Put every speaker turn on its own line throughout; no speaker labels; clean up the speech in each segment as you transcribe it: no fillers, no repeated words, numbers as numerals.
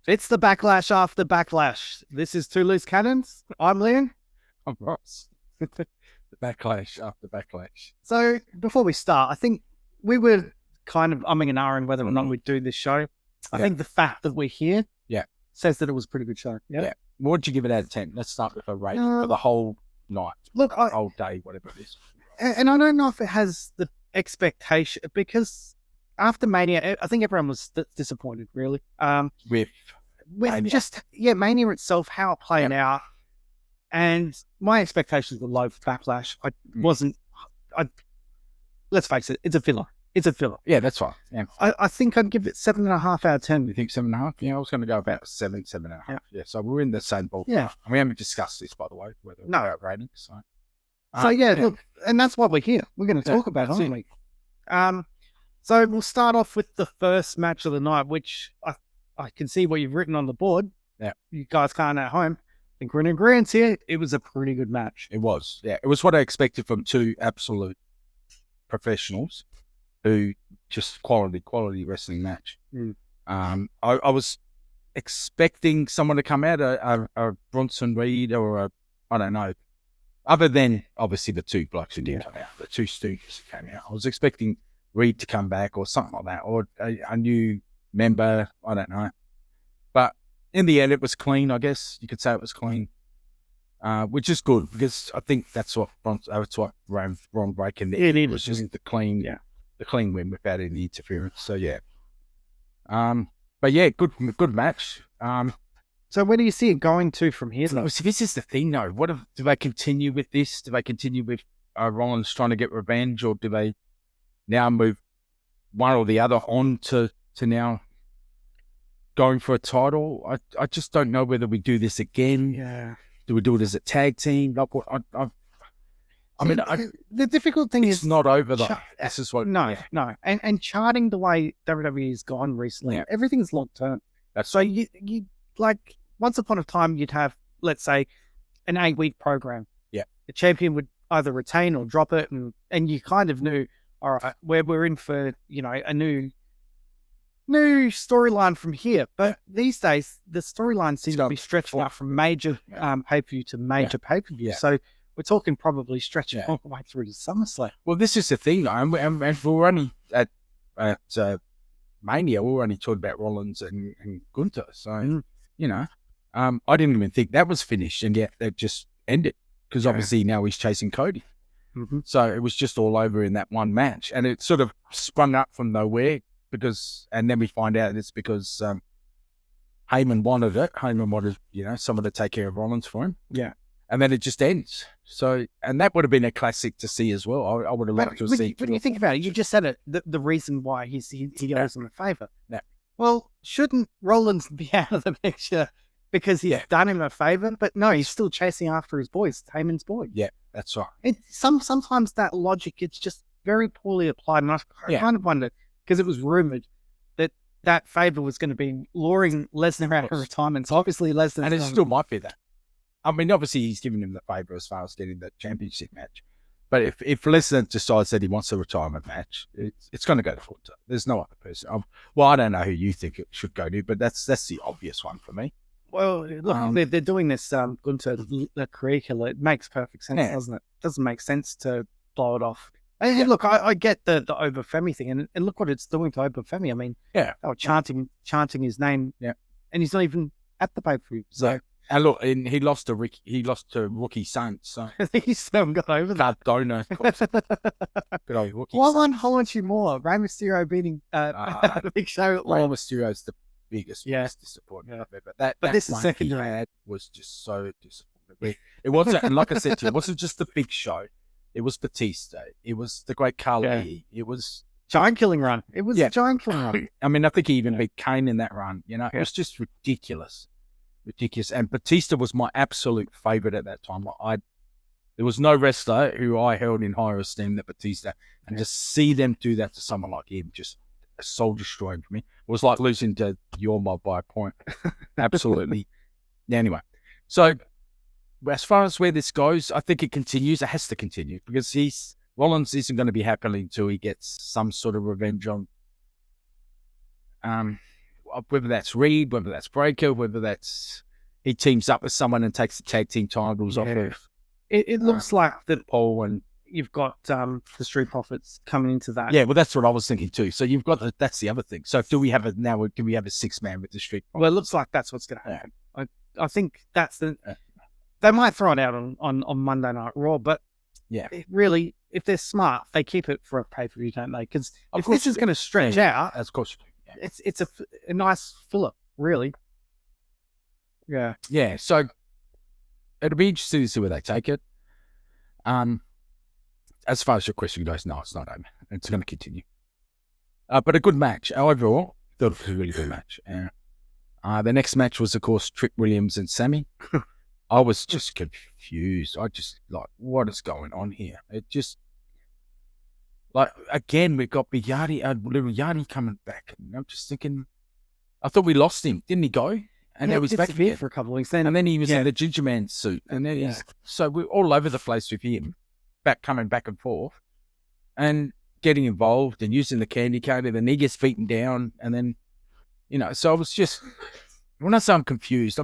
It's the Backlash after Backlash. This is Two Loose Cannons. I'm Liam.
I'm Ross. The Backlash after Backlash.
So before we start, I think we were kind of umming and ahhing whether or not we'd do this show. I think the fact that we're here says that it was a pretty good show.
Yeah. What would you give it out of 10? Let's start with a rating for the whole night.
Look,
whole day, whatever it is.
And I don't know if it has the expectation, because after Mania, I think everyone was disappointed, really.
With
Mania. Mania itself, how it played out. And my expectations were low for Backlash. Let's face it, it's a filler. It's a filler.
Yeah, that's right. Yeah.
I think I'd give it 7.5 out of 10.
You think 7.5? Yeah, I was going to go about 7.5. Yeah, so we're in the same ballpark.
Yeah.
And we haven't discussed this, by the way, whether we're out ratings. So,
look, and that's why we're here. We're going to talk about it, aren't we? So we'll start off with the first match of the night, which I can see what you've written on the board.
Yeah.
You guys can't at home. I think we're in agreement here. It was a pretty good match.
It was. Yeah, it was what I expected from two absolute professionals who just quality wrestling match. I was expecting someone to come out, a Bronson Reed or I don't know, other than obviously the two blokes who did come out, the two Stooges who came out. I was expecting Reed to come back or something like that, or a new member, I don't know. But in the end, it was clean, I guess. You could say it was clean, which is good, because I think that's what Ron Breaking it was, just the clean win without any interference. So, yeah. But, yeah, good match.
So where do you see it going to from here?
So this is the thing, though. Do they continue with this? Do they continue with Rollins trying to get revenge, or do they now move one or the other on to now going for a title? I just don't know whether we do this again.
Yeah.
Do we do it as a tag team?
The difficult thing
is not over though. This is what
no. And charting the way WWE has gone recently, everything's long term. So you like, once upon a time you'd have, let's say, an 8-week program.
Yeah.
The champion would either retain or drop it, and you kind of knew, all right, we're in for, a new storyline from here. But these days the storyline seems to be stretched out from major pay-per-view to major pay-per-view. So we're talking probably stretching all the way through to SummerSlam.
Well, this is the thing, though, and we're only at Mania, we're only talking about Rollins and Gunther. So, I didn't even think that was finished, and yet that just ended, because obviously now he's chasing Cody.
Mm-hmm.
So it was just all over in that one match, and it sort of sprung up from nowhere, and then we find out it's because Heyman wanted it. Heyman wanted, someone to take care of Rollins for him.
Yeah.
And then it just ends. So, and that would have been a classic to see as well. I would have liked to see.
When you think about it, you just said it. The reason why he owes him a favor.
Yeah.
Well, shouldn't Rollins be out of the picture because he's done him a favor? But no, he's still chasing after his boys, Heyman's boy.
Yeah, that's right.
Sometimes that logic, it's just very poorly applied. And I kind of wondered, because it was rumored that favor was going to be luring Lesnar out of retirement. So obviously Lesnar,
and it still might be that. I mean, obviously he's giving him the favor as far as getting the championship match. But if Lesnar decides that he wants a retirement match, it's going to go to Gunther. There's no other person. I don't know who you think it should go to, but that's the obvious one for me.
Well, look, they're doing this Gunther, the career killer. It makes perfect sense, doesn't it? It doesn't make sense to blow it off. And look, I get the Oba Femi thing, and look what it's doing to Oba Femi. I mean, they were chanting his name, and he's not even at the pay-per-view. So.
And look, he lost to Rookie Saints. So
he still haven't got over that.
Donor. Good old Rookie.
Why one whole you more? Rey Mysterio beating Big Show.
Rey Mysterio's the biggest disappointment I've ever. But
this is second
was just so disappointing. It wasn't, and like I said to you, it wasn't just the Big Show. It was Batista. It was the Great Khali. It was
giant killing run. It was a giant killing run.
I mean, I think he even beat Kane in that run. It was just ridiculous. And Batista was my absolute favorite at that time. There was no wrestler who I held in higher esteem than Batista, and just see them do that to someone like him, just soul destroying for me. It was like losing to your mob by a point. Absolutely. Anyway, so as far as where this goes, I think it continues. It has to continue, because Rollins isn't going to be happy until he gets some sort of revenge on whether that's Reed, whether that's Breaker, whether that's he teams up with someone and takes the tag team titles off of
it looks like that
Paul and
you've got the Street Profits coming into that.
yeah, well, that's what I was thinking too. So you've got that's the other thing. So do we have it now? Can we have a 6-man with the Street Profits?
Well, it looks like that's what's going to happen. I think that's the. They might throw it out on Monday Night Raw, but really, if they're smart, they keep it for a pay-per-view, don't they? Because if this is going to stretch out,
of course,
it's a nice filler, really. Yeah.
Yeah. So it'll be interesting to see where they take it. As far as your question goes, no, it's not over. It's going to continue. But a good match overall. Thought it was a really good match. The next match was, of course, Trick Williams and Sammy. I was just confused. I just like, what is going on here? It just like again we've got little Yachty coming back, and I'm just thinking, I thought we lost him, didn't he go? And then he's back again
for a couple of weeks.
And then he was in the Ginger Man suit, and then so we're all over the place with him, coming back and forth, and getting involved and using the candy cane, and then he gets beaten down, and then so I was just when I say I'm confused,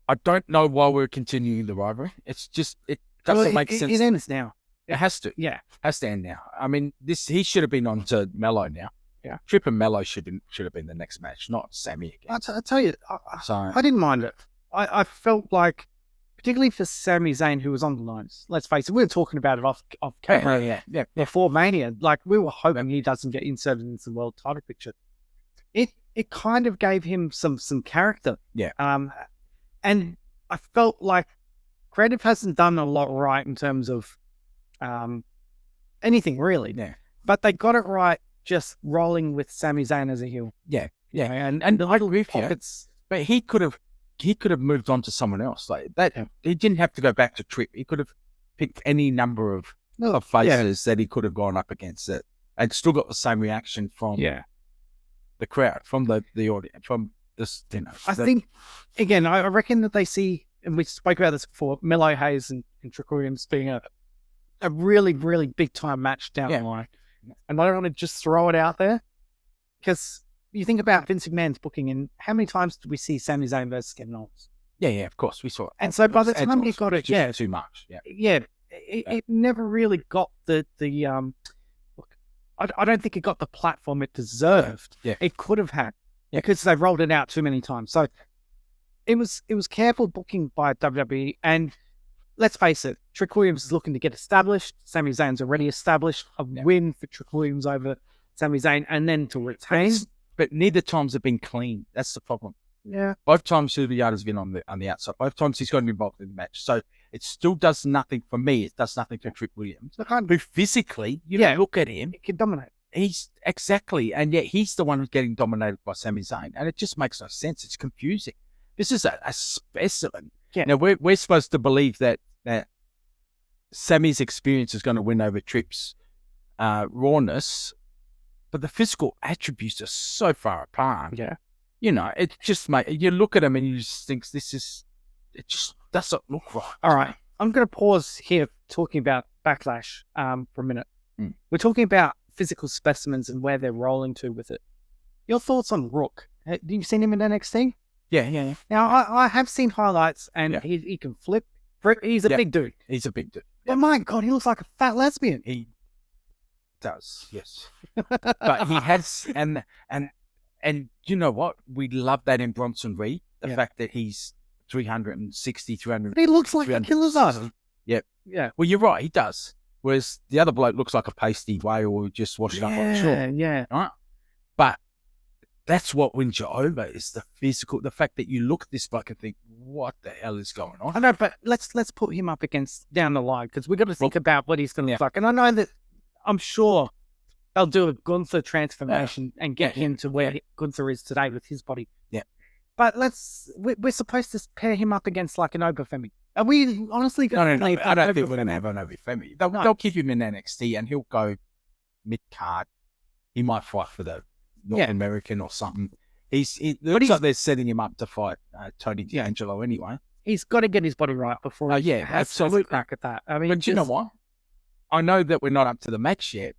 I don't know why we're continuing the rivalry. It's just it doesn't make sense.
It ends now.
It has to.
Yeah,
has to end now. I mean, he should have been on to Mello now.
Yeah,
Tripp and Mello should have been the next match, not Sammy again.
I tell you, I didn't mind it. I felt like, particularly for Sami Zayn, who was on the lines. Let's face it, we were talking about it off camera.
Yeah.
Before Mania, like we were hoping he doesn't get inserted into the world title picture. It kind of gave him some character.
Yeah.
And I felt like creative hasn't done a lot right in terms of anything really.
Yeah.
But they got it right just rolling with Sami Zayn as a heel.
Yeah.
And
I agree with you. But he could have moved on to someone else like that. Yeah. He didn't have to go back to Tripp. He could have picked any number of faces that he could have gone up against it and still got the same reaction from the crowd, from the audience, from this.
I think again, I reckon that they see, and we spoke about this before, Mello Hayes and Trick Williams being a really, really big time match down the line. And I don't want to just throw it out there because you think about Vince McMahon's booking, and how many times did we see Sami Zayn versus Kevin Owens?
Yeah, of course we saw it.
And so by the time he got it,
too much.
It never really got the look. I don't think it got the platform it deserved.
Yeah,
it could have had because they rolled it out too many times. So it was careful booking by WWE. And let's face it, Trick Williams is looking to get established. Sami Zayn's already established. A win for Trick Williams over Sami Zayn, and then to retain.
But neither times have been clean. That's the problem.
Yeah.
Both times Yada's been on the outside. Both times he's gotten involved in the match. So it still does nothing for me. It does nothing for Trick Williams. Who physically, look at him.
He can dominate.
He's exactly, and yet he's the one who's getting dominated by Sami Zayn. And it just makes no sense. It's confusing. This is a specimen.
Yeah.
Now we're supposed to believe that Sammy's experience is going to win over Tripp's rawness, but the physical attributes are so far apart.
Yeah.
It just you look at him and you just think it just doesn't look right.
All right. I'm going to pause here talking about Backlash for a minute. We're talking about physical specimens and where they're rolling to with it. Your thoughts on Rook? Have you seen him in NXT?
Yeah.
Now, I have seen highlights, and he can flip. He's a big dude.
He's a big dude.
But my God, he looks like a fat lesbian.
He does, yes. But he has, and you know what? We love that in Bronson Reed. The fact that he's 360, 300.
But he looks like a killer's item.
Yep.
Yeah.
Well, you're right. He does. Whereas the other bloke looks like a pasty whale who just washed up on shore.
Yeah.
Right? But that's what wins you over is the physical, the fact that you look at this bloke and think, what the hell is going on?
I know, but let's put him up against down the line because we've got to think about what he's going to look like. And I know that I'm sure they'll do a Gunther transformation and get him to where Gunther is today with his body.
Yeah.
But we're supposed to pair him up against like an Obafemi. Are we honestly going
to I don't think we're going to have an Obafemi. They'll keep him in NXT and he'll go mid-card. He might fight for the North American or something. It looks like they're setting him up to fight Tony D'Angelo anyway.
He's got to get his body right before he has
absolutely
a crack at that. I mean,
but you know what? I know that we're not up to the match yet,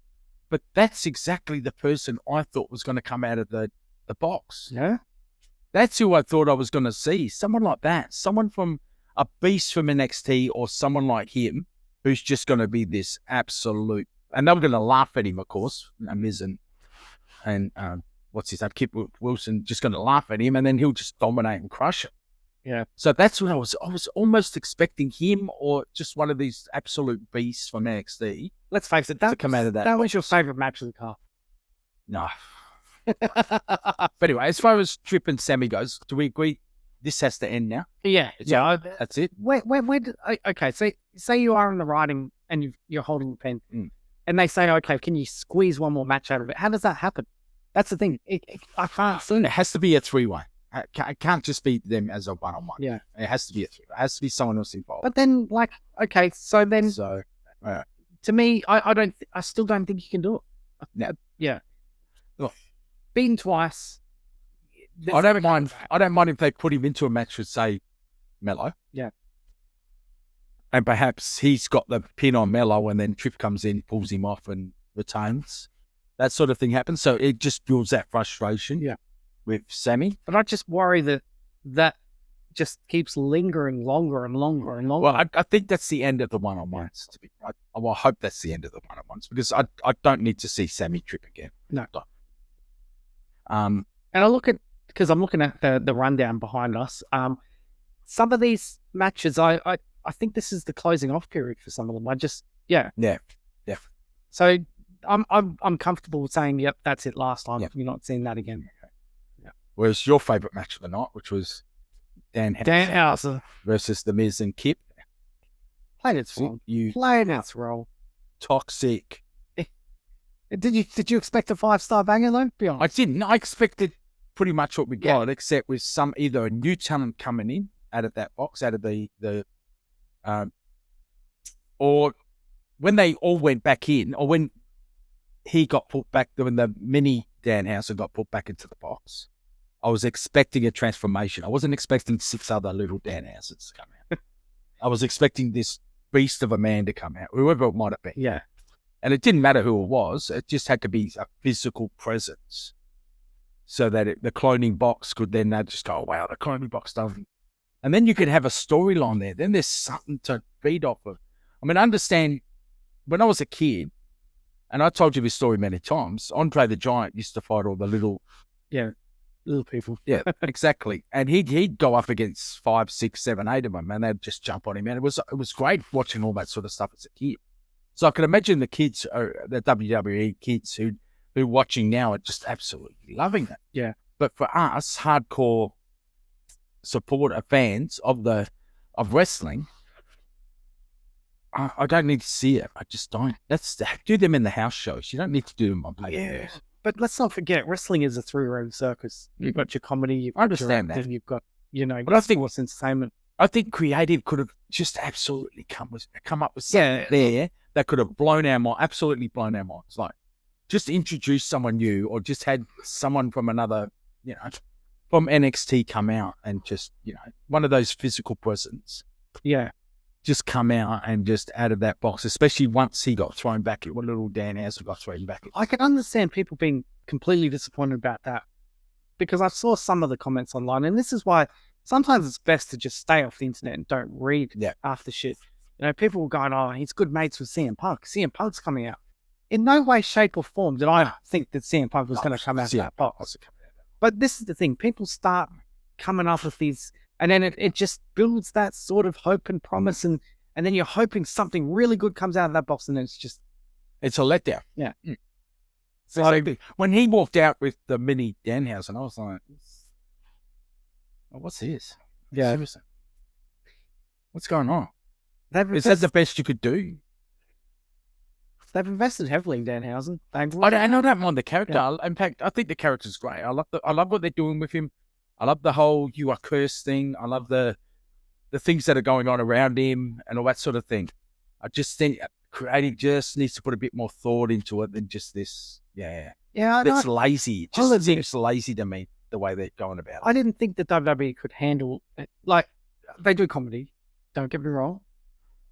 but that's exactly the person I thought was going to come out of the box.
Yeah.
That's who I thought I was going to see. Someone like that. Someone from a beast from NXT, or someone like him who's just going to be this absolute. And they were going to laugh at him, of course. Miz and what's his name? Kip Wilson just going to laugh at him, and then he'll just dominate and crush it.
Yeah.
So that's what I was almost expecting him, or just one of these absolute beasts from NXT.
Let's face it,
to come out of that.
That was your favourite match of the card.
No. But anyway, as far as Tripp and Sammy goes, do we agree this has to end now?
Yeah.
That's it.
Okay, so say you are in the writing and you're holding the pen, and they say, okay, can you squeeze one more match out of it? How does that happen? That's the thing. I can't see.
It has to be a 3-way. It can't just be them as a one-on-one.
Yeah.
It has to be a 3. It has to be someone else involved.
But then, okay, so then,
right.
To me, I still don't think you can do it.
No.
Yeah.
Look,
beaten twice.
I don't mind if they put him into a match with, say, Mello.
Yeah.
And perhaps he's got the pin on Mello, and then Tripp comes in, pulls him off, and retains. That sort of thing happens. So it just builds that frustration.
Yeah. With
Sammy.
But I just worry that just keeps lingering longer and longer and longer.
Well, I think that's the end of the one-on-ones. I hope that's the end of the one-on-ones, because I don't need to see Sammy Tripp again.
No.
And
I'm looking at the rundown behind us. Some of these matches, I think this is the closing off period for some of them. Yeah. So I'm comfortable with saying, yep, that's it last time. You're not seeing that again.
Yeah. Whereas your favourite match of the night, which was Danhausen versus The Miz and Kip.
Played its role. Played its role.
Toxic.
Did you expect a 5-star banger though? Be honest.
I didn't. I expected pretty much what we got, except with either a new talent coming in out of that box, out of the or when they all went back in, or when he got put back, when the mini Danhausen got put back into the box, I was expecting a transformation. I wasn't expecting 6 other little Danhausens to come out. I was expecting this beast of a man to come out, whoever it might have been.
Yeah.
And it didn't matter who it was. It just had to be a physical presence, so that the cloning box could then just go, oh, wow, the cloning box doesn't. And then you could have a storyline there. Then there's something to feed off of. I mean, understand, when I was a kid, and I told you this story many times, Andre the Giant used to fight all the little
people.
Yeah, exactly. And he'd go up against 5, 6, 7, 8 of them, and they'd just jump on him. And it was great watching all that sort of stuff as a kid. So I can imagine the kids, the WWE kids who are watching now are just absolutely loving it.
Yeah.
But for us, hardcore supporter fans of wrestling, I don't need to see it. I just don't. Do them in the house shows. You don't need to do them on pay-per-view.
But let's not forget, wrestling is a 3-room circus. You've got your comedy, you've got
I understand
your
that.
acting, you've got,
but I think
what's entertainment.
I think creative could have just absolutely come up with something there that could have absolutely blown our minds. Like, just introduce someone new, or just had someone from another, from NXT come out and just, one of those physical presence.
Yeah.
Just come out and just out of that box, especially once he got thrown back. What little Danhausen got thrown back.
I can understand people being completely disappointed about that, because I saw some of the comments online, and this is why sometimes it's best to just stay off the internet and don't read after shit. People were going, oh, he's good mates with CM Punk. CM Punk's coming out. In no way, shape, or form did I think that CM Punk was going to come out of that box. But this is the thing. People start coming up with these, and then it just builds that sort of hope and promise, and then you're hoping something really good comes out of that box, and then
it's a letdown.
Yeah.
So when he walked out with the mini Danhausen, I was like, what's this?
Yeah.
Seriously. What's going on? Is that the best you could do?
They've invested heavily in Danhausen.
I don't mind the character. Yeah. In fact, I think the character's great. I love what they're doing with him. I love the whole "you are cursed" thing. I love the things that are going on around him and all that sort of thing. I just think creative just needs to put a bit more thought into it than just this. Yeah. It's lazy. It just seems lazy to me, the way they're going about it.
I didn't think that WWE could handle it. Like, they do comedy. Don't get me wrong.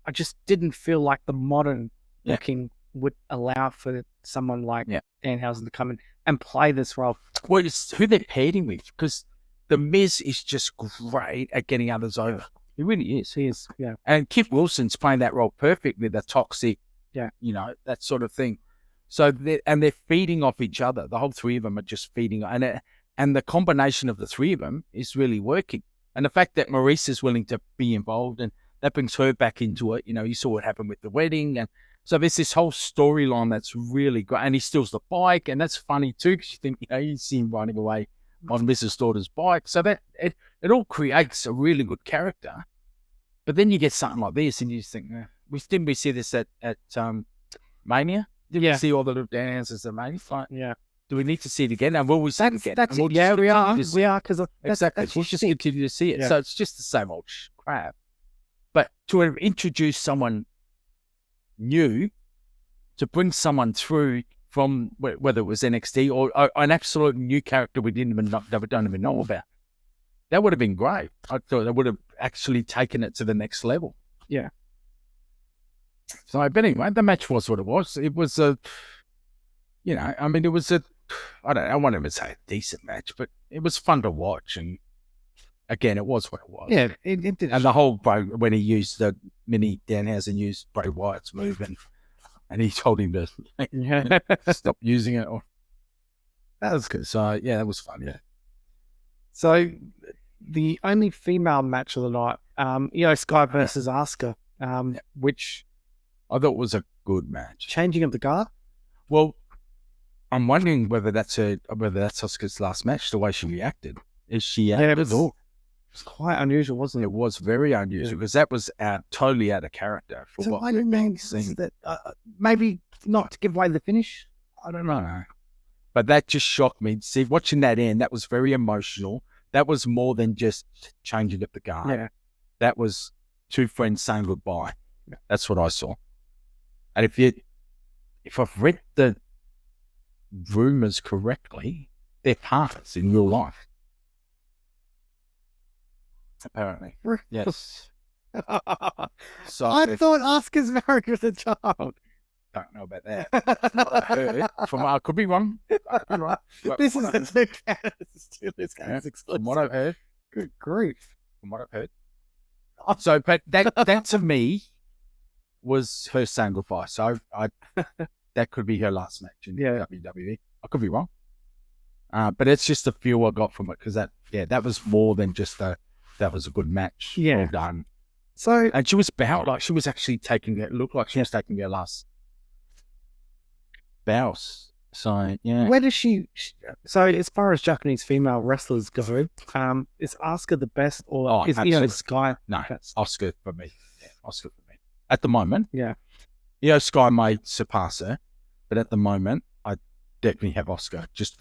I just didn't feel like the modern looking would allow for someone like Danhausen to come in and play this role.
Well, it's who they're paired him with, because The Miz is just great at getting others over. He really is.
He is, yeah.
And Kip Wilson's playing that role perfectly, the toxic, that sort of thing. So they're feeding off each other. The whole three of them are just feeding, and the combination of the three of them is really working. And the fact that Maurice is willing to be involved, and that brings her back into it. You saw what happened with the wedding, and so there's this whole storyline that's really great. And he steals the bike, and that's funny too, because you think, you see him running away on Mrs. Daughter's bike. So that it all creates a really good character. But then you get something like this, and you just think, didn't we see this at Mania? Did we see all the little dances at Mania? Like, do we need to see it again? And will we see it again?
We are, because
exactly. We'll just continue to see it. So it's just the same old crap. But to introduce someone new, to bring someone through from whether it was NXT or an absolute new character we don't even know about, that would have been great. I thought that would have actually taken it to the next level.
Yeah.
So, but anyway, the match was what it was. It was it was I want to say a decent match, but it was fun to watch. And again, it was what it was.
Yeah, it did.
And the whole, when he used the mini Danhausen used Bray Wyatt's move, and he told him to stop using it. That was good. So, yeah, that was fun, yeah.
So, the only female match of the night, Sky versus Asuka, which
I thought was a good match.
Changing of the guard?
Well, I'm wondering whether that's Asuka's last match, the way she reacted. Is she out at all?
It was quite unusual, wasn't it?
It was very unusual, because that was totally out of character for
so
what
I don't know. That, maybe not to give away the finish?
I don't know. But that just shocked me. See, watching that end, that was very emotional. That was more than just changing up the guard.
Yeah.
That was two friends saying goodbye. Yeah. That's what I saw. And if I've read the rumors correctly, they're partners in real life. Apparently. Yes.
So I thought Asuka's married with a child.
Don't know about that. I could be wrong.
This is a
From what I've heard.
Good grief.
From what I've heard. So, but that to me was her saying goodbye. So that could be her last match in WWE. I could be wrong. But it's just the feel I got from it, because that was more than just that was a good match.
Yeah.
Well done.
So,
and she was she was actually taking it. Looked like she was taking her last bows. So, yeah.
Where does she? So, as far as Japanese female wrestlers go, is Asuka the best, or is Sky?
No, Asuka for me. Yeah, Asuka for me. At the moment,
yeah.
Sky may surpass her, but at the moment, I definitely have Asuka just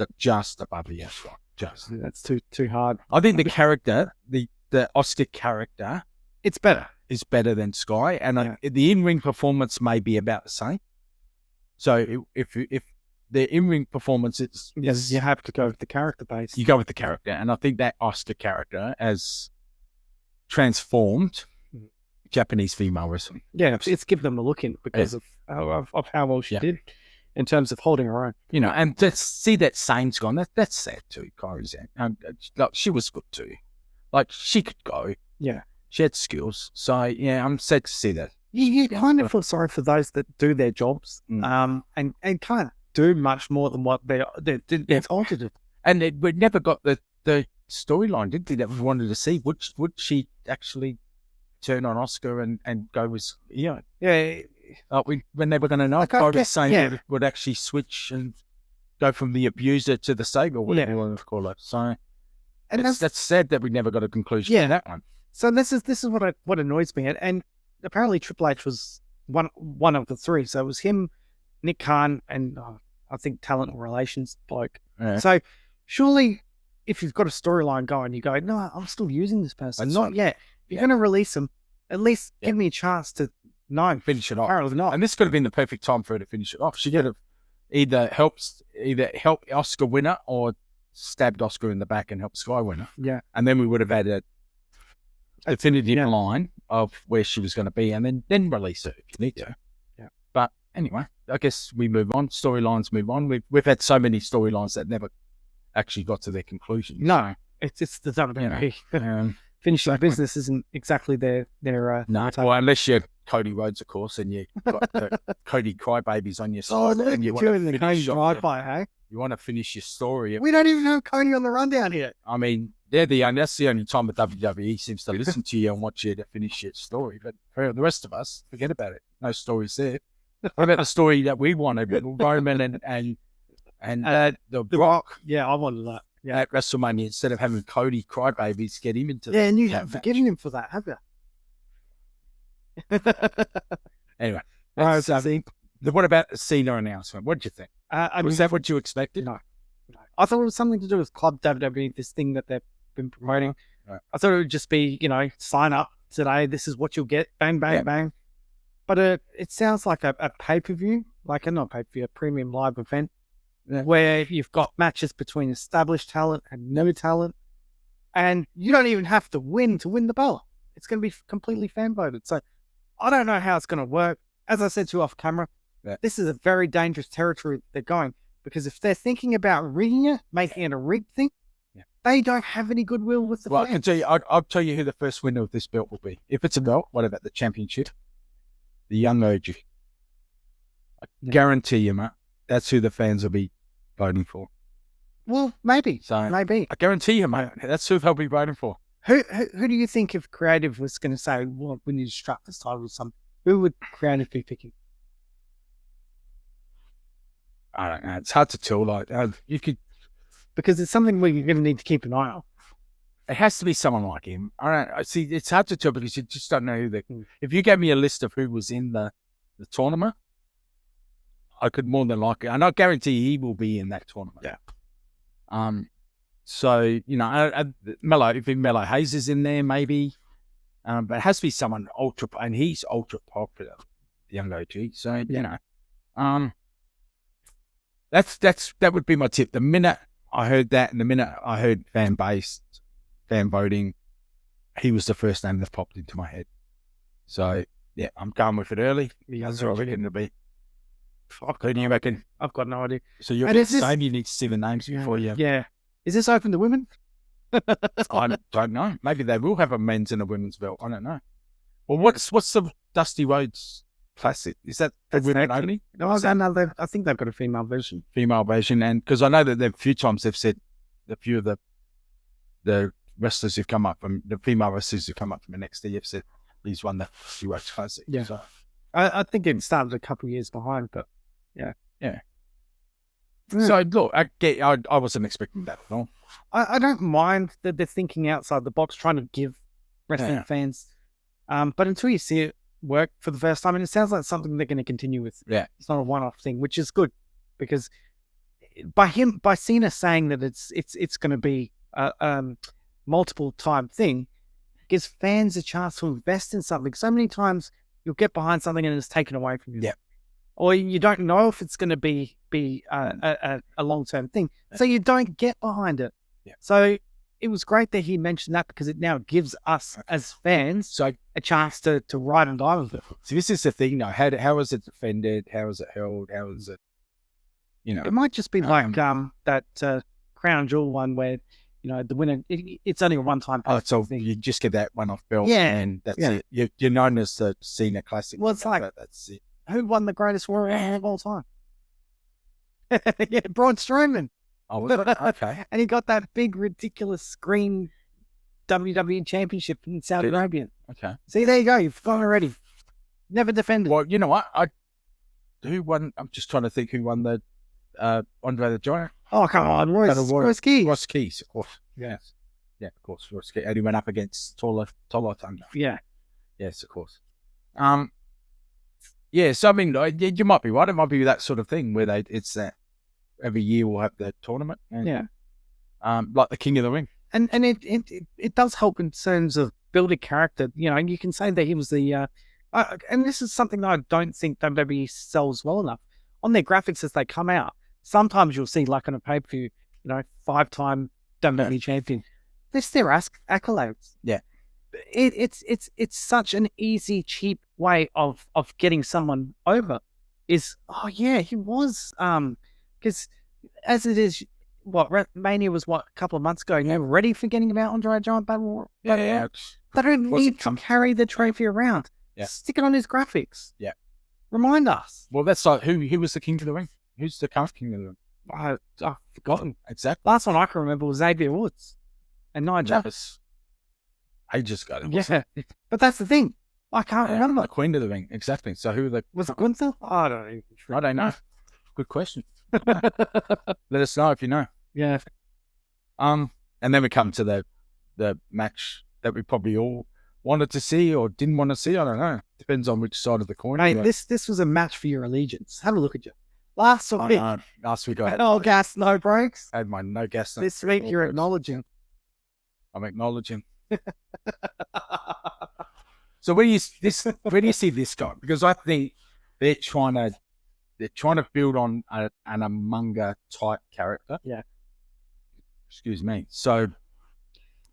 above the Sky. Just
that's too hard.
I think the character, the Asuka character,
it's better.
Is better than Sky, and the in-ring performance may be about the same. So if the in-ring performance is
you have to go with the character base.
You go with the character, and I think that Asuka character has transformed Japanese female wrestling.
Yeah, it's given them a look in because of how well she did in terms of holding her own.
And to see that Sane's gone, that's sad too. Kairi's out. She was good too. Like, she could go.
Yeah.
She had skills. So, yeah, I'm sad to see that.
You kind of feel sorry for those that do their jobs and can't do much more than what they're told to do.
And we never got the storyline, did we, that we wanted to see? Would she actually turn on Asuka and go with...
Yeah.
We're never going to know. Kairi's saying would actually switch and go from the abuser to the savior, whatever you want to call it. So... And that's sad that we never got a conclusion to that one.
So this is what annoys me, and apparently Triple H was one of the three. So it was him, Nick Khan, and I think talent or relations bloke. Yeah. So surely, if you've got a storyline going, you go, no, I'm still using this person. Not yet. If you're going to release them, at least give me a chance to
finish it off.
Apparently not.
And this could have been the perfect time for her to finish it off. She could have either helped Asuka win it, or stabbed Asuka in the back and helped Sky win it.
Yeah.
And then we would have had a definitive line of where she was going to be, and then release her if you need to.
Yeah.
But anyway, I guess we move on. Storylines move on. We've had so many storylines that never actually got to their conclusion.
No, it's the WWE. Finishing business isn't exactly their
no.
type.
Well, unless you're Cody Rhodes, of course, and you got the Cody crybabies on your side.
Oh,
and you
doing the Cody drive-by, hey?
You want to finish your story.
We don't even have Cody on the rundown here.
I mean, that's the only time the WWE seems to listen to you and want you to finish your story. But for the rest of us, forget about it. No stories there. What about the story that we wanted with Roman and the Rock?
Yeah, I wanted that. Yeah,
at WrestleMania, instead of having Cody crybabies, get him into
and you haven't forgiven him for that, have you?
Anyway,
right,
what about the Cena announcement? What did you think? Was that what you expected?
No. I thought it was something to do with Club WWE, this thing that they've been promoting.
Right.
I thought it would just be, sign up today. This is what you'll get. Bang, bang, bang. But it sounds like a pay-per-view, not pay-per-view, a premium live event where you've got matches between established talent and new talent. And you don't even have to win the belt. It's going to be completely fan-voted. So I don't know how it's going to work. As I said to you off camera, this is a very dangerous territory they're going, because if they're thinking about rigging it, making it a rigged thing, they don't have any goodwill with the fans.
I can tell you, I'll tell you who the first winner of this belt will be. If it's a belt, what about the championship? The young OG. I guarantee you, mate, that's who the fans will be voting for.
Well, maybe.
I guarantee you, mate, that's who they'll be voting for.
Who do you think, if creative was going to say, well, we need to strap this title with something, who would creative be picking?
I don't know. It's hard to tell. You could,
because it's something we're going to need to keep an eye on.
It has to be someone like him. I see. It's hard to tell because you just don't know who if you gave me a list of who was in the tournament, I could more than likely, and I guarantee he will be in that tournament.
Yeah.
So Mello, if Mello Hayes is in there, maybe. But it has to be someone ultra, and he's ultra popular, young OG. So that would be my tip. The minute I heard that, and the minute I heard fan voting, he was the first name that popped into my head. So yeah, I'm going with it early. You guys are already going to be. Who do you reckon?
I've got no idea.
So you're the same. You need to see the names before you.
Yeah. Is this open to women?
I don't know. Maybe they will have a men's and a women's belt. I don't know. Well, what's the Dusty Rhodes Classic? Is that for women only?
No, I think they've got a female version.
And because I know that a few times they've said a few of the wrestlers who've come up from the female wrestlers who've come up from NXT have said he's won the Dusty Rhodes Classic.
Yeah. So I think it started a couple of years behind, but yeah.
So look, I wasn't expecting that at all.
I don't mind that they're thinking outside the box, trying to give wrestling fans. But until you see it work for the first time, and it sounds like something they're going to continue with.
Yeah,
it's not a one-off thing, which is good, because by Cena saying that it's going to be a multiple time thing, gives fans a chance to invest in something. So many times you'll get behind something and it's taken away from you.
Yeah.
Or you don't know if it's going to be a long-term thing. So you don't get behind it.
Yeah.
So it was great that he mentioned that, because it now gives us as fans a chance to ride and die with it.
So this is the thing, though. How is it defended? How is it held? How is it,
It might just be like that Crown Jewel one where, the winner, it's only a one-time.
Oh, so you just get that one-off belt, and that's it. You're known as the Cena Classic.
Well, it's like,
that's it.
Who won the greatest warrior of all time? Braun Strowman.
Oh, was it? Okay.
And he got that big, ridiculous screen WWE Championship in Saudi Arabia.
Okay.
See, there you go. You've gone already. Never defended.
Well, you know what? Who won? I'm just trying to think who won the Andre the Giant.
Oh, come on. Royce Keys.
Royce Keys, of course. Yes. Yeah, of course. Royce Keys. And he went up against Taller Thunder.
Yeah.
Yes, of course. Yeah, so I mean, you might be right. It might be that sort of thing where it's that every year we'll have the tournament. And, like the King of the Ring.
And it does help in terms of building character. You can say that he was the, and this is something that I don't think WWE sells well enough. On their graphics as they come out, sometimes you'll see, like on a pay-per-view, 5-time WWE champion. That's their accolades.
Yeah.
It's such an easy, cheap way of getting someone over. is, oh yeah, he was, because as it is, Mania was a couple of months ago. You know, ready for getting about Andre Giant Battle.
Yeah.
They don't need to carry the trophy around.
Yeah.
Stick it on his graphics.
Yeah.
Remind us.
Well, that's like who was the king of the ring? Who's the current king of the ring?
I've forgotten.
Exactly.
Last one I can remember was Xavier Woods and Nia Jax.
Ages ago.
Yeah. But that's the thing. I can't remember.
The queen of the ring. Exactly. So who the...
Was it Gunther? I don't
know. Good question. Let us know if you know.
Yeah.
And then we come to the match that we probably all wanted to see or didn't want to see. I don't know. Depends on which side of the coin.
Mate, this was a match for your allegiance. Have a look at you. Last week I had no gas, no brakes.
I had my no gas.
This week you're acknowledging.
I'm acknowledging. So where do you see this guy? Because I think they're trying to build on an Umaga type character.
Yeah.
Excuse me. So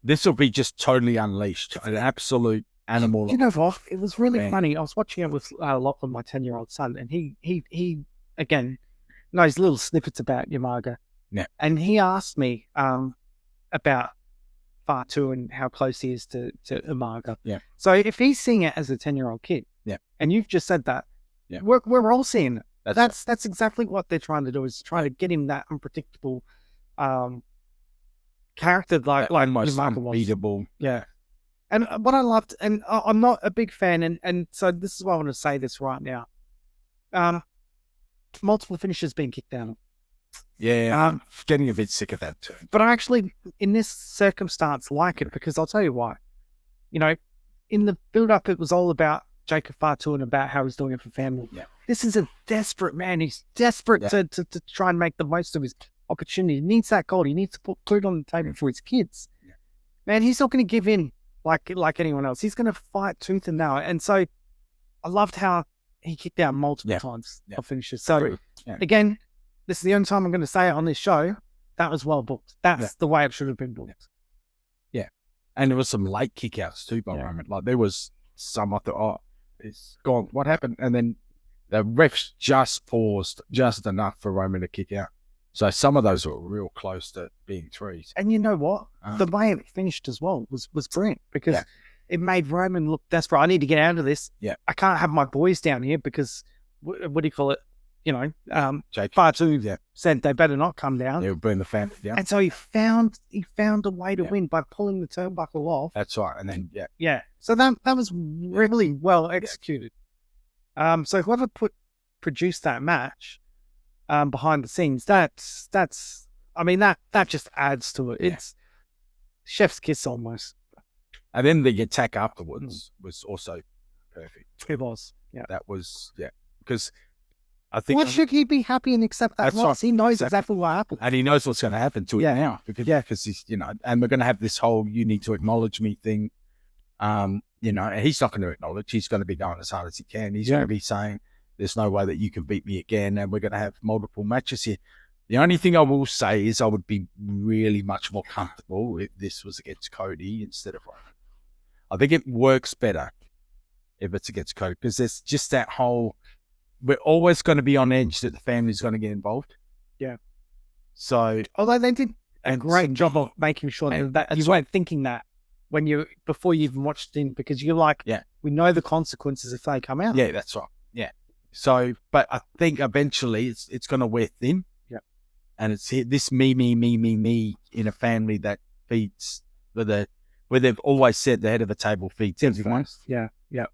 this will be just totally unleashed, an absolute animal.
You know what? It was really funny. I was watching it with Lachlan, my 10-year-old son, and he again knows little snippets about Umaga.
Yeah.
And he asked me about Fatu and how close he is to Umaga.
Yeah.
So if he's seeing it as a 10-year-old kid,
yeah,
and you've just said that,
yeah,
we're all seeing it. That's exactly what they're trying to do, is try to get him that unpredictable character like
almost unbeatable.
Yeah. And what I loved, and I'm not a big fan, and so this is why I want to say this right now. Multiple finishes being kicked down.
Yeah, I'm getting a bit sick of that too.
But I actually, in this circumstance, like it, because I'll tell you why. You know, in the build-up, it was all about Jacob Fatu and about how he's doing it for family.
Yeah.
This is a desperate man. He's desperate to try and make the most of his opportunity. He needs that gold. He needs to put food on the table for his kids.
Yeah.
Man, he's not going to give in like anyone else. He's going to fight tooth and nail. And so I loved how he kicked out multiple times of finishes. So again, this is the only time I'm going to say it on this show. That was well booked. That's the way it should have been booked.
Yeah. And there was some late kickouts too by Roman. Like there was some, I thought, it's gone. What happened? And then the refs just paused just enough for Roman to kick out. So some of those were real close to being threes.
And you know what? The way it finished as well was brilliant, because it made Roman look desperate. I need to get out of this.
Yeah.
I can't have my boys down here because, what do you call it? You know, Fatu said they better not come down.
They were bringing the family down.
And so he found a way to win by pulling the turnbuckle off.
That's right. And then,
Yeah. So that was really well executed. So whoever produced that match behind the scenes, that's I mean, that just adds to it. It's chef's kiss almost.
And then the attack afterwards was also perfect.
It was. Yeah.
That was, because I think...
Why should he be happy and accept that loss? He knows exactly what happened.
And he knows what's going to happen to it now. Because he's, you know, and we're going to have this whole you need to acknowledge me thing. You know, and he's not going to acknowledge. He's going to be going as hard as he can. He's going to be saying, there's no way that you can beat me again, and we're going to have multiple matches here. The only thing I will say is I would be really much more comfortable if this was against Cody instead of Roman. I think it works better if it's against Cody, because there's just that whole, we're always going to be on edge that the family's going to get involved.
Yeah.
So,
although they did a great job of making sure that you weren't thinking that before you even watched it, because you're like, we know the consequences if they come out.
Yeah, that's right. Yeah. So, but I think eventually it's going to wear thin.
Yeah.
And it's this me in a family that feeds where they've always said the head of the table feeds everyone.
Yeah. Yeah.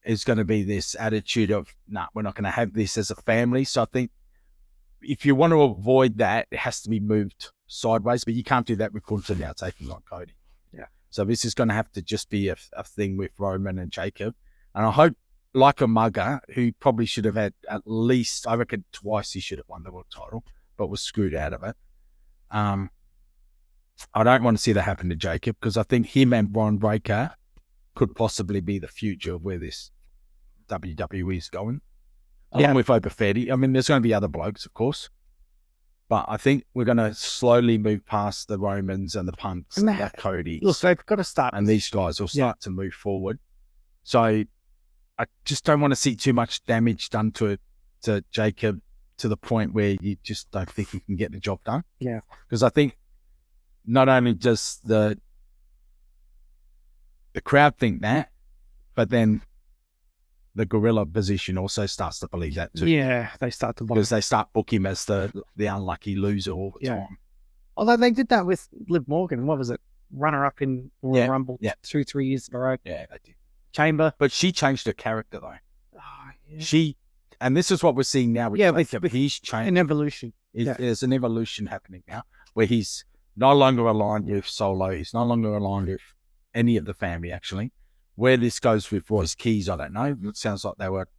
Is going to be this attitude of, nah, we're not going to have this as a family. So I think if you want to avoid that, it has to be moved sideways, but you can't do that with Gunther now taking on Cody.
Yeah.
So this is going to have to just be a thing with Roman and Jacob. And I hope, like Umaga, who probably should have had at least, I reckon twice he should have won the world title, but was screwed out of it. I don't want to see that happen to Jacob, because I think him and Braun Breaker could possibly be the future of where this WWE is going. Along with Oba Fetty. I mean, there's going to be other blokes, of course, but I think we're going to slowly move past the Romans and the Punks and the Codys.
Look, they've got to start.
And these guys will start to move forward. So I just don't want to see too much damage done to to Jacob to the point where you just don't think he can get the job done.
Yeah.
Because I think not only does the crowd think that, but then the gorilla position also starts to believe that too.
Yeah, they start to
because they start booking him as the unlucky loser all the time.
Although they did that with Liv Morgan. What was it? Runner up in Royal Rumble 2-3 years in a row.
Yeah, they did.
Chamber.
But she changed her character though. And this is what we're seeing now. With Jacob. He's changed.
An evolution.
There's an evolution happening now where he's no longer aligned with Solo. He's no longer aligned with any of the family, actually. Where this goes with Royce Keys, I don't know. It sounds like they were,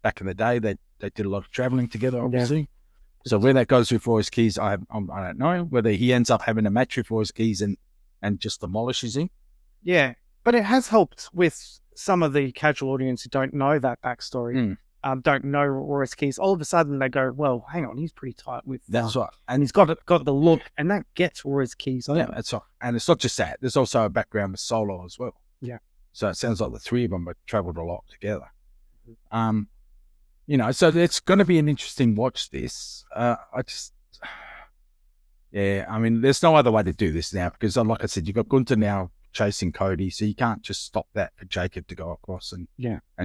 back in the day, they did a lot of traveling together, obviously. Yeah. So where that goes with Royce Keys, I don't know. Whether he ends up having a match with Royce Keys and just demolishes him. Yeah.
But it has helped with some of the casual audience who don't know that backstory, don't know Royce Keys. All of a sudden they go, well, hang on, he's pretty tight with...
That's right.
And he's got the look, and that gets Royce Keys on.
Yeah, that's right. And it's not just that. There's also a background with Solo as well.
Yeah.
So it sounds like the three of them have travelled a lot together. So it's going to be an interesting watch, this. I mean, there's no other way to do this now because, like I said, you've got Gunther now chasing Cody, so you can't just stop that for Jacob to go across and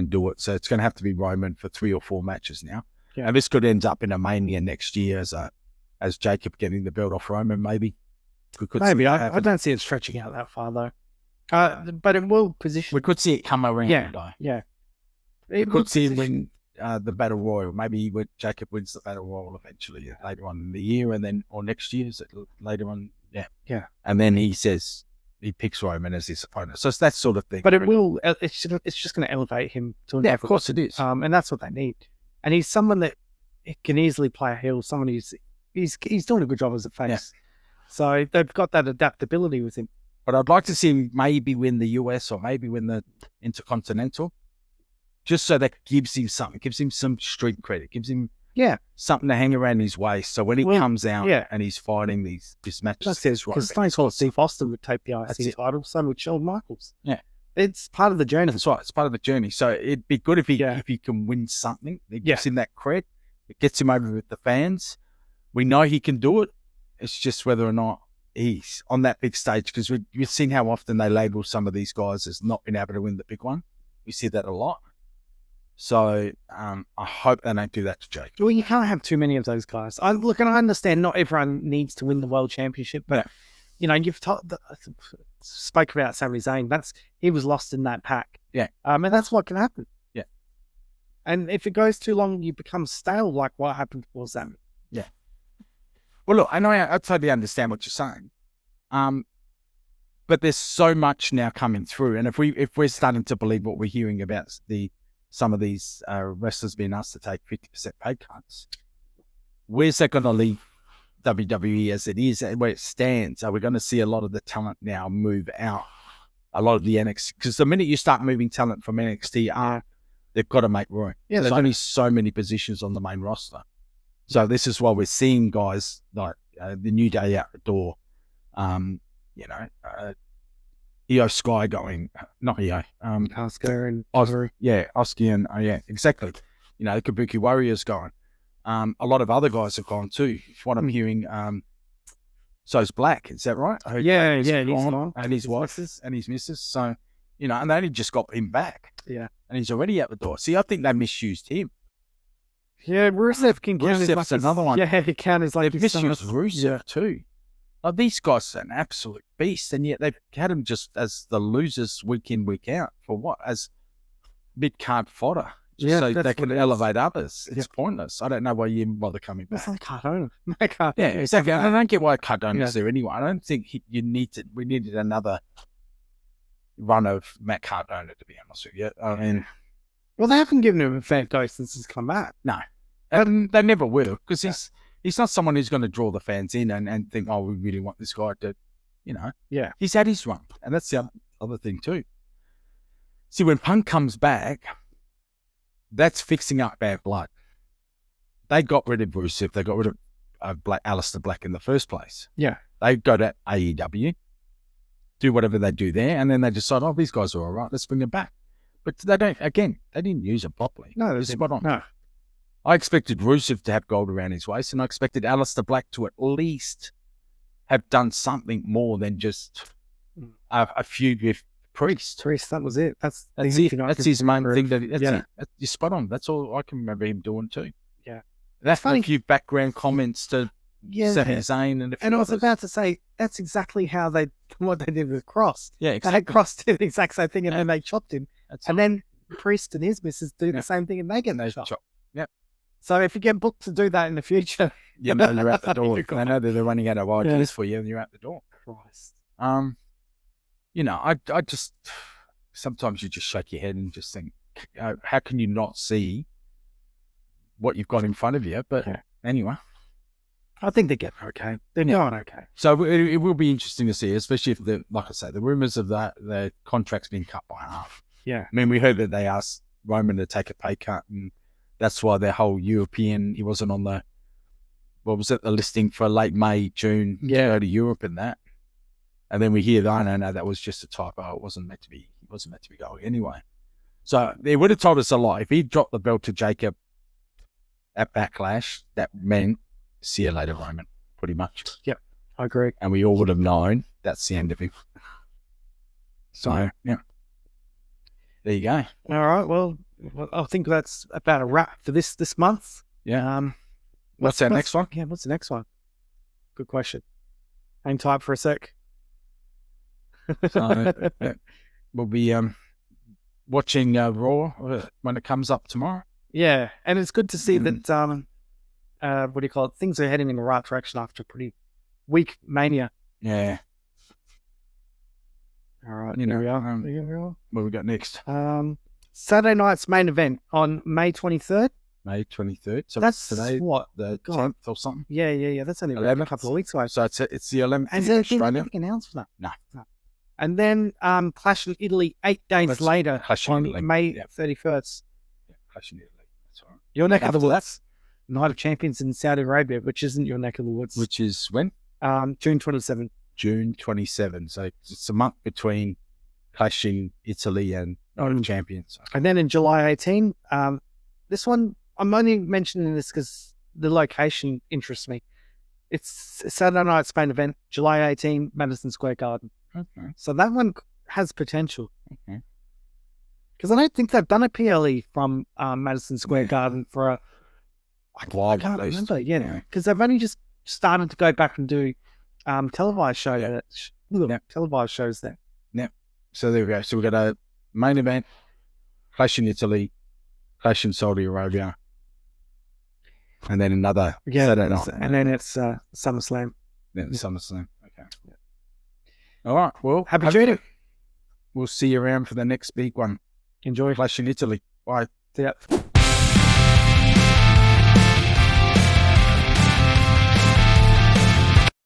do it. So it's going to have to be Roman for 3 or 4 matches now. Yeah. And this could end up in a Mania next year as Jacob getting the belt off Roman, maybe.
Maybe. I don't see it stretching out that far, though. But it will position.
We could see it come around.
Yeah.
We could see it win the Battle Royal. Maybe Jacob wins the Battle Royal eventually later on in the year, and then or next year, later on. Yeah. And then he says he picks Roman as his opponent. So it's that sort of thing.
But it will. It's just going to elevate him to
of course it is.
And that's what they need. And he's someone that can easily play a heel. Someone he's doing a good job as a face. Yeah. So they've got that adaptability with him.
But I'd like to see him maybe win the US or maybe win the Intercontinental, just so that gives him something, gives him some street credit, gives him something to hang around his waist. So when he comes out and he's fighting this match,
because Stone Cold Steve Austin would take the IC title, so would Shawn Michaels.
Yeah,
it's part of the journey.
That's right, it's part of the journey. So it'd be good if he can win something. It gives him that cred. It gets him over with the fans. We know he can do it. It's just whether or not he's on that big stage, because we've seen how often they label some of these guys as not being able to win the big one. We see that a lot. So I hope they don't do that to Jake.
Well, you can't have too many of those guys. And I understand not everyone needs to win the world championship, but you've spoke about Sami Zayn. He was lost in that pack.
Yeah.
And that's what can happen.
Yeah.
And if it goes too long, you become stale, like what happened to Sami.
Yeah. Well, look, I know I totally understand what you're saying, but there's so much now coming through, and if we're starting to believe what we're hearing about some of these wrestlers being asked to take 50% pay cuts, where's that going to leave WWE as it is, where it stands? Are we going to see a lot of the talent now move out? A lot of the NXT, because the minute you start moving talent from NXT, they've got to make room. Yeah, there's only so many positions on the main roster. So this is why we're seeing guys like the New Day out the door, Io Sky going, not Io,
Asuka and
Asuka, Asuka and exactly. The Kabuki Warriors going. A lot of other guys have gone too. What I'm hearing, so's Black. Is that right?
Yeah, he's gone.
And his wife and his missus. So, and they only just got him back.
Yeah,
and he's already out the door. See, I think they misused him.
Yeah, Rusev can count his
Rusev's another one.
Yeah, he can his like
his Rusev too. Like, these guys are an absolute beast, and yet they've had him just as the losers week in, week out for what? As mid-card fodder. So they can elevate others. It's pointless. I don't know why you even bother coming back.
It's like Cardona.
Yeah, exactly. I don't get why Cardona's there anyway. I don't think we needed another run of Matt Cardona, to be honest with you. I mean,
well, they haven't given him a fair go since he's come back.
No. And they never will, because he's not someone who's going to draw the fans in and think, oh, we really want this guy to,
Yeah.
He's had his run. And that's the other thing too. See, when Punk comes back, that's fixing up bad blood. They got rid of Rusev. They got rid of Aleister Black in the first place.
Yeah.
They go to AEW, do whatever they do there, and then they decide, oh, these guys are all right, let's bring them back. But they didn't use it properly.
No,
they're spot on.
No.
I expected Rusev to have gold around his waist, and I expected Aleister Black to at least have done something more than just a feud with Priest.
That was it. That's
it. That's his main thing. You're spot on. That's all I can remember him doing too.
Yeah.
That's funny. A few background comments to Sami Zayn and
I was about to say that's exactly what they did with Cross.
Yeah, exactly.
They had Cross do the exact same thing, and then they chopped him. Then Priest and his missus do the same thing, and they get chopped.
Yep.
So if you get booked to do that in the future,
they're out the door. I know that they're running out of ideas for you, and you're out the door.
Christ.
I just sometimes you just shake your head and just think, how can you not see what you've got in front of you? But anyway,
I think they're getting okay. They're going okay.
So it will be interesting to see, especially if like I say, the rumors of the contract's been cut by half.
Yeah,
I mean, we heard that they asked Roman to take a pay cut, and that's why their whole European, he wasn't on the listing for late May, June to go to Europe and that. And then we hear that, no, that was just a typo. It wasn't meant to be going anyway. So they would have told us a lot. If he dropped the belt to Jacob at Backlash, that meant see you later, Roman, pretty much.
Yep, I agree.
And we all would have known that's the end of him. So, yeah. There you go.
All right, well, I think that's about a wrap for this month.
Yeah. What's our next one?
Yeah, what's the next one? Good question. Hang tight for a sec.
So, we'll be watching Raw when it comes up tomorrow.
Yeah, and it's good to see that what do you call it? Things are heading in the right direction after a pretty weak Mania.
Yeah.
All right,
here we
are.
What we got next?
Saturday night's main event on May 23rd.
May 23rd. So
that's
today,
what?
The 10th or something?
Yeah. That's only a couple of weeks away.
So it's the 11th.
Has there been anything announced for that?
No.
And then Clash in Italy 8 days later on May 31st.
Yeah, Clash in Italy. That's all right.
Your neck of the woods. Night of Champions in Saudi Arabia, which isn't your neck of the woods.
Which is when?
June 27.
June 27. So it's a month between Clash in Italy and Night of Champions.
And then in July 18, this one, I'm only mentioning this because the location interests me. It's Saturday night's main event, July 18, Madison Square Garden.
Okay.
So that one has potential.
Okay.
Because I don't think they've done a PLE from Madison Square Garden for a... I can't remember, because they've only just started to go back and do televised shows. Televised shows there.
Yeah. So there we go. So we've got a main event, Clash in Italy, Clash in Saudi Arabia, and then another Saturday night.
And then it's SummerSlam.
Then SummerSlam. Okay. Yeah. All right. Well,
happy shooting.
We'll see you around for the next big one.
Enjoy
Clash in Italy. Bye.
See ya.